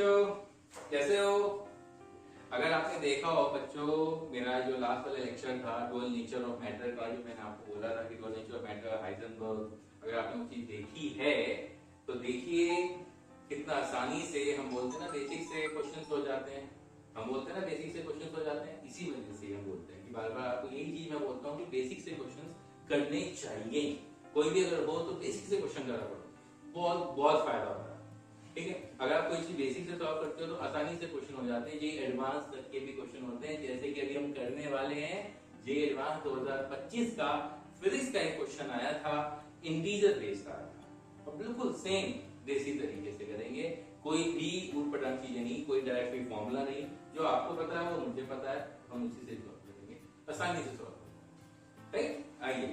बच्चों, कैसे हो? अगर आपने देखा हो बच्चों, मेरा जो लास्ट वाला लेक्चर था डुअल नेचर ऑफ मैटर का, जो मैंने आपको बोला था कि dual nature of matter Heisenberg, अगर आपने वो चीज देखी है तो देखिए कितना आसानी से हम बोलते हैं ना बेसिक से क्वेश्चंस हो जाते हैं। हम बोलते हैं ना बेसिक से क्वेश्चंस हो जाते हैं, इसी वजह से हम बोलते हैं कि बार बार आपको यही चीज मैं बोलता हूँ कि बेसिक से क्वेश्चंस करने चाहिए। कोई भी अगर हो तो बेसिक से क्वेश्चन करा करो, बहुत बहुत फायदा होता है। ठीक है, अगर आप कोई चीज बेसिक से सॉल्व करते हो तो आसानी से क्वेश्चन हो जाते हैं। ये एडवांस तक के भी क्वेश्चन होते हैं, जैसे कि अभी हम करने वाले हैं ये एडवांस 2025 का फिजिक्स का एक क्वेश्चन आया था, इंटीजर बेस्ड आया था, और बिल्कुल सेम देसी तरीके से करेंगे। कोई भी ऊट-पटांग चीजें नहीं, कोई डायरेक्ट कोई फॉर्मूला नहीं, जो आपको पता है वो मुझे पता है, हम उसी से सॉल्व करेंगे, आसानी से सॉल्व करेंगे। राइट, आइए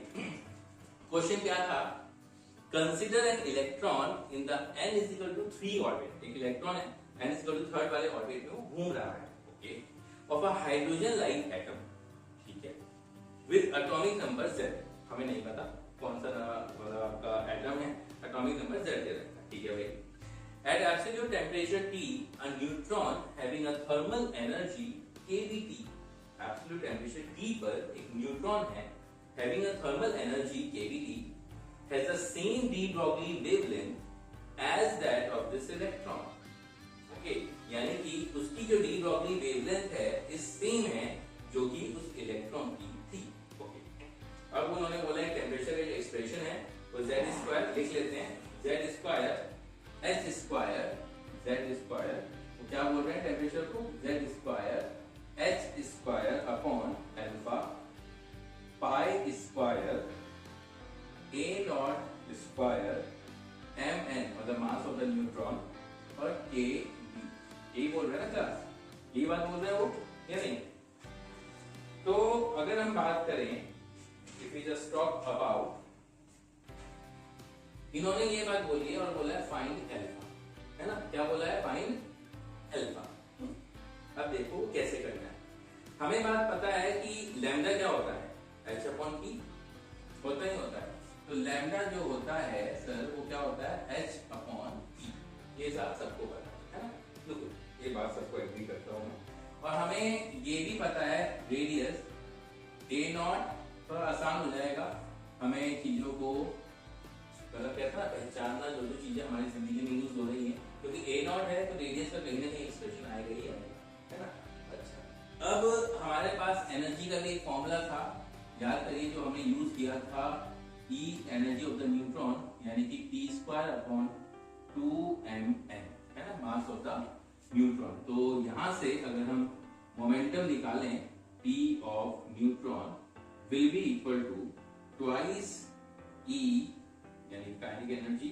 क्वेश्चन क्या था, consider an electron in the n is equal to 3 orbit. एक इलेक्ट्रॉन है n is equal to 3 वाले ऑर्बिट में वो घूम रहा है, okay, of a hydrogen like atom, ठीक है, विद एटॉमिक नंबर z। हमें नहीं पता कौन सा मतलब आपका एटम है, एटॉमिक नंबर z दे रखा है, ठीक है भाई। At absolute temperature T, a neutron having a thermal energy kBT, absolute temperature T पर एक न्यूट्रॉन है having a thermal energy kBT has the same de Broglie wavelength as that of this electron. Okay, यानी कि उसकी जो de Broglie wavelength है इस same है जो कि उस इलेक्ट्रॉन की थी। ओके, अब उन्होंने बोला है टेम्परेचर का जो एक्सप्रेशन है वो z स्क्वायर लिख लेते हैं, z square h square z square, तो क्या बोल रहे हैं टेम्परेचर को, z square h square upon alpha pi square a not square mn मतलब मास ऑफ द न्यूट्रॉन और k b, यही बोल रहे हैं ना क्लास, यही बात बोल रहे हैं वो या नहीं? तो अगर हम बात करें, if we just talk about, इन्होंने ये बात बोली है और बोला है फाइंड अल्फा, है ना, क्या बोला है, फाइंड अल्फा। अब देखो कैसे करना है। हमें बात पता है कि लैम्डा क्या होता है, h अपॉन p होता ही होता है, तो लैम्डा जो होता है सर वो क्या होता है, h अपॉन p, ये बात सबको पता है ना, बिल्कुल ये बात सबको एग्री करता हूँ मैं। और हमें ये भी पता है रेडियस a नॉट, थोड़ा आसान हो जाएगा हमें चीजों को मतलब कहता है पहचानना, जो जो चीजें हमारी जिंदगी में यूज हो रही हैं, क्योंकि a नॉट है तो रेडियस का कहीं ना कहीं एक्सप्रेशन आएगा ही है ना। अच्छा, अब हमारे पास एनर्जी का भी एक फॉर्मूला था, याद करिए जो हमने यूज किया था, E energy of the neutron यानी कि p स्क्वायर अपॉन 2mn, है ना, मास ऑफ द न्यूट्रॉन। तो यहां से अगर हम मोमेंटम निकालें, p of neutron will be equal to twice E यानी kinetic energy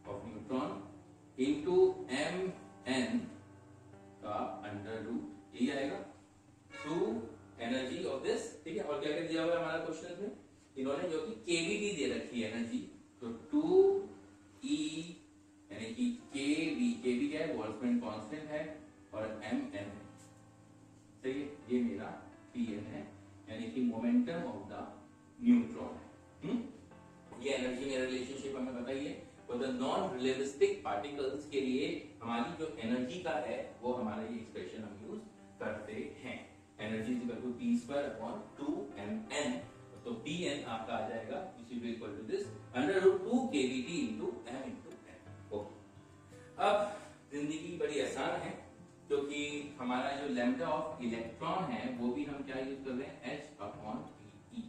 of neutron into mn का अंडर रूट, यही आएगा, टू एनर्जी ऑफ दिस, ठीक है। और क्या क्या दिया हुआ है हमारा क्वेश्चन में, इन्होंने जो कि केवीटी दे रखी है एनर्जी, तो 2e यानी कि केवी क्या है, बोल्ट्जमैन कांस्टेंट है, और mn है, सही है, ये मेरा pn है यानी कि मोमेंटम ऑफ द न्यूट्रॉन है। ये एनर्जी में रिलेशनशिप हमें बताइए, और द नॉन रिलेटिविस्टिक पार्टिकल्स के लिए हमारी जो एनर्जी का है वो हमारा ये एक्सप्रेशन हम यूज करते हैं, energy is equal to p square upon 2mn, तो pn आपका आ जाएगा is equal to this under root 2 kBT into m into n। Okay, अब जिंदगी बड़ी आसान है क्योंकि हमारा जो लैम्डा ऑफ इलेक्ट्रॉन है वो भी हम क्या यूज कर रहे हैं, h अपॉन e,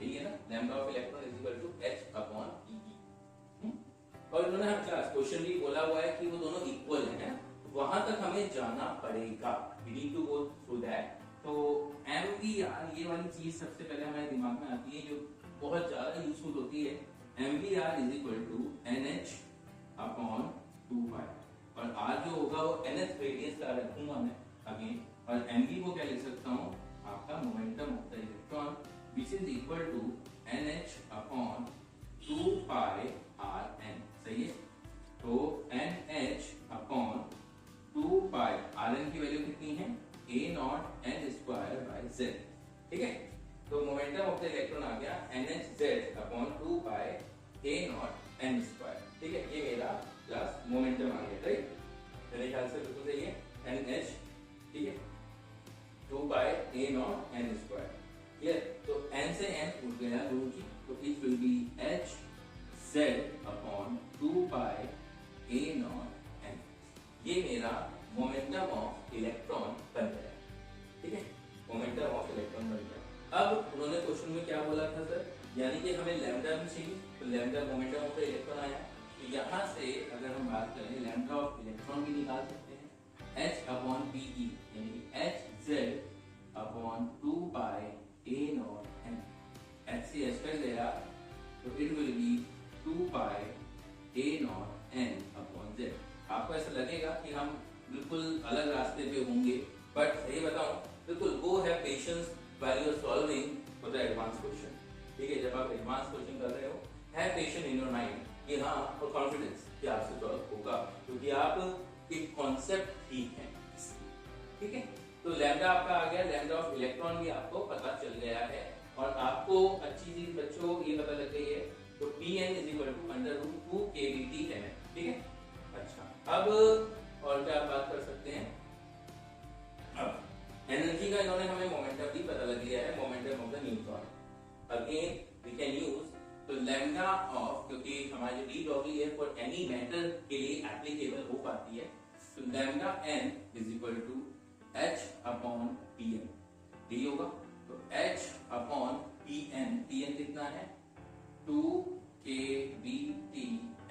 यही है ना, lambda of electron is equal to h upon e। और इन्होंने हम क्लास क्वेश्चन भी बोला हुआ है कि वो दोनों इक्वल है, वहां तक हमें जाना पड़ेगा, we need to go through that. तो MVR ये वाली चीज सबसे पहले हमारे दिमाग में आती है जो बहुत ज्यादा यूजफुल होती है, MVR is equal to NH upon 2y, और R जो होगा वो nth रेडियस का रखूंगा मैं अगेन, और MV को क्या लिख सकता हूँ, आपका momentum of the electron which is equal to NH upon 2 pi Rn, सही है। तो NH अपॉन 2 पाई Rn की वैल्यू कितनी है, a naught n square by z, ठीक है। तो मोमेंटम ऑफ द इलेक्ट्रॉन आ गया NHz upon 2 pi a naught n square, ठीक है, ये मेरा प्लस मोमेंटम आ गया, राइट। मेरे ख्याल से आंसर बिल्कुल सही है, NH, ठीक है, 2 by A naught N square. Clear? तो N से N उठ गया गुरु जी, तो it will be H Z upon 2 by A naught N। ये मेरा मोमेंटम ऑफ इलेक्ट्रॉन बन गया, ठीक है, मोमेंटम ऑफ इलेक्ट्रॉन बन गया। अब उन्होंने क्वेश्चन में क्या बोला था सर, यानी कि हमें लैम्डा भी चाहिए, तो लैम्डा मोमेंटम ऑफ इलेक्ट्रॉन आया, तो यहाँ से अगर हम बात करें लैम्डा ऑफ इलेक्ट्रॉन भी निकाल सकते हैं, H अपॉन PE यानी कि HZ upon 2 by A naught N। H से H कर गया तो it will be 2 by A naught N upon Z। आपको ऐसा लगेगा कि हम बिल्कुल अलग रास्ते पे होंगे, बट सही बताऊं बिल्कुल वो है patience while you are solving for the advance question, ठीक है। जब आप एडवांस क्वेश्चन कर रहे हो, है पेशेंस इन योर माइंड कि हाँ, और कॉन्फिडेंस कि आपसे सॉल्व होगा, क्योंकि आप एक कॉन्सेप्ट ठीक है, ठीक है। तो लैम्डा आपका आ गया, लैम्डा ऑफ इलेक्ट्रॉन भी आपको पता चल गया है, और आपको अच्छी चीज बच्चों ये पता लग गई है, तो Pn is equal to under root 2 kBT है, ठीक है। अच्छा, अब और क्या बात कर सकते हैं, अब एनर्जी का इन्होंने हमें मोमेंटम भी पता लग गया है, momentum of the neutron. Again we can use तो लैम्डा ऑफ, क्योंकि हमारी डी डब्ल्यू है फॉर एनी मैटर के लिए एप्लीकेबल हो पाती है, तो lambda n is equal to h upon Pn, D होगा तो h अपॉन Pn, Pn कितना है 2 kBT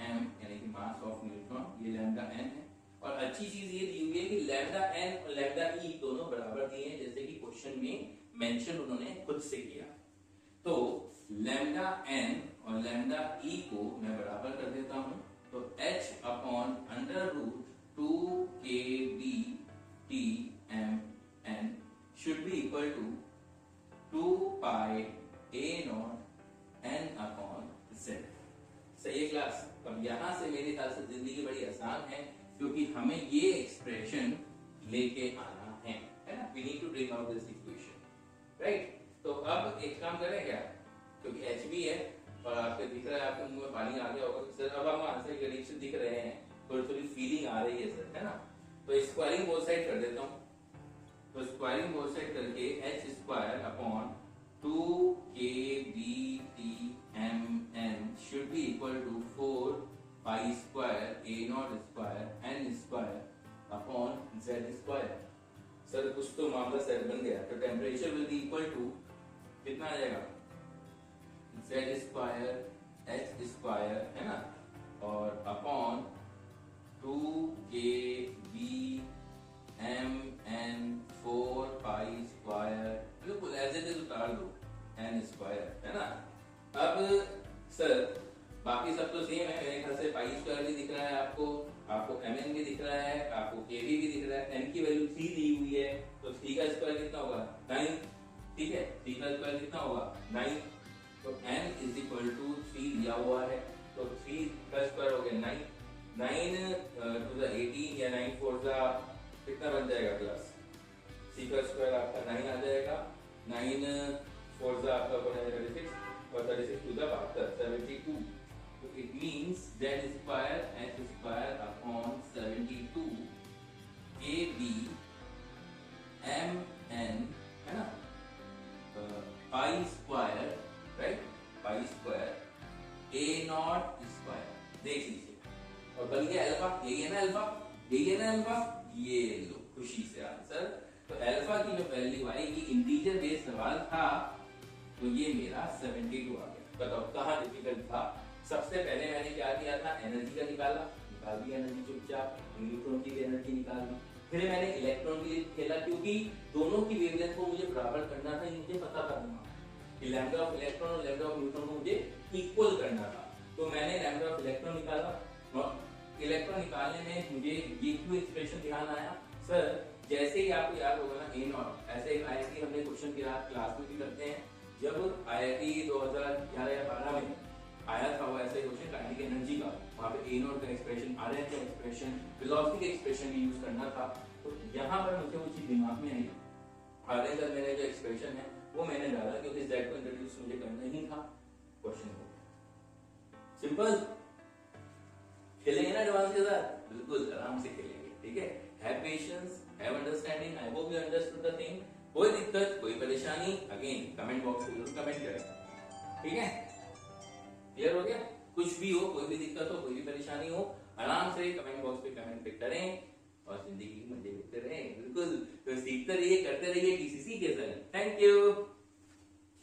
m यानी कि मास ऑफ न्यूट्रॉन, ये लैम्डा n है। और अच्छी चीज ये दी हुई है कि लैम्डा n और लैम्डा e दोनों बराबर दिए हैं, जैसे कि क्वेश्चन में मेंशन उन्होंने खुद से किया। तो लैम्डा n और लैम्डा e को मैं बराबर कर देता हूं, तो h upon under root 2 kBT m n should be equal to 2 pi a naught n upon z। सही है क्लास? अब यहां से मेरे ख्याल से जिंदगी बड़ी आसान है, क्योंकि हमें ये एक्सप्रेशन लेके आना है ना, we need to drink out this equation, right. तो अब एक काम करें क्या, क्योंकि h भी है और आपके दिख रहा है, आपके मुंह में पानी आ गया होगा सर, अब हम आंसर करीब से दिख रहे हैं, थोड़ी थोड़ी फीलिंग आ रही है सर, है ना। तो स्क्वायरिंग बोथ साइड कर देता हूं, तो स्क्वायरिंग बोथ साइड करके h square upon 2 kBT mn should be equal to 4 pi square a naught square n square upon z square। Sir कुछ तो मामला सेट बन गया, तो temperature will be equal to कितना आ जाएगा z स्क्वायर h स्क्वायर, है ना, और upon 2 kB mn 4 pi square, बिल्कुल एज इट इज उतार दो n स्क्वायर, है ना। अब सर बाकी सब तो सेम है, मेरे ख्याल से पाई स्क्वायर भी दिख रहा है आपको, आपको mn भी दिख रहा है, आपको kb भी दिख रहा है, n की वैल्यू 3 दी हुई है, तो 3 का स्क्वायर कितना होगा 9, ठीक है, 3 का स्क्वायर कितना होगा 9, तो n इज इक्वल टू 3 दिया हुआ है, तो 3 का स्क्वायर हो गया 9, 9 टू द 18 या 9 4 द कितना बन जाएगा क्लास, c का स्क्वायर आपका 9 आ जाएगा, 9 4 द आपका बन जाएगा 36, और 36 टू द 72, तो it means z square h square upon 72 kb mn, है ना, pi square, right, pi square a not square, देख लीजिए, और बन गया अल्फा, यही है ना अल्फा, यही है ना अल्फा, ये लो खुशी से आंसर। तो अल्फा की जो वैल्यू आएगी, इंटीजर बेस सवाल था, तो ये मेरा 72 आ गया। बताओ कहाँ डिफिकल्ट था? सबसे पहले मैंने क्या किया था, एनर्जी का निकाल दी एनर्जी चुपचाप, न्यूट्रॉन की एनर्जी निकाल दी, फिर मैंने इलेक्ट्रॉन के लिए खेला, क्योंकि दोनों की वेवलेंथ को मुझे बराबर करना था, मुझे पता था कि लैम्डा ऑफ इलेक्ट्रॉन और लैम्डा ऑफ न्यूट्रॉन को मुझे इक्वल करना था, तो मैंने लैम्डा ऑफ इलेक्ट्रॉन निकाला, और इलेक्ट्रॉन निकालने में मुझे ये क्यों एक्सप्रेशन ध्यान आया सर, जैसे ही आपको याद होगा ना ए नॉट, ऐसे आईआईटी हमने क्वेश्चन की क्लास में भी करते हैं, जब आईआईटी 2011 या 12 में आया था वो ऐसे क्वेश्चन काइनेटिक एनर्जी का, वहां पे ए नॉट का एक्सप्रेशन, आर का एक्सप्रेशन, वेलोसिटी का एक्सप्रेशन भी यूज करना था, तो यहाँ पर मुझे वो चीज दिमाग में आई, आर का मेरा जो एक्सप्रेशन है वो मैंने डाला, क्योंकि z को इंट्रोड्यूस मुझे करना ही था क्वेश्चन को। सिंपल खेलेंगे ना एडवांस के साथ, बिल्कुल आराम से खेलेंगे, ठीक है, questions, have understanding, I hope you understood the thing. कोई दिक्कत, कोई परेशानी, अगेन कमेंट बॉक्स में जरूर कमेंट करें, ठीक है? क्लियर हो गया? कुछ भी हो, कोई भी दिक्कत हो, कोई भी परेशानी हो, आराम से कमेंट बॉक्स पे कमेंट पे करें और जिंदगी की मजे लेते रहें। बिल्कुल, तो सीखते रहिए, करते रहिए, टीसीसी के साथ। Thank you.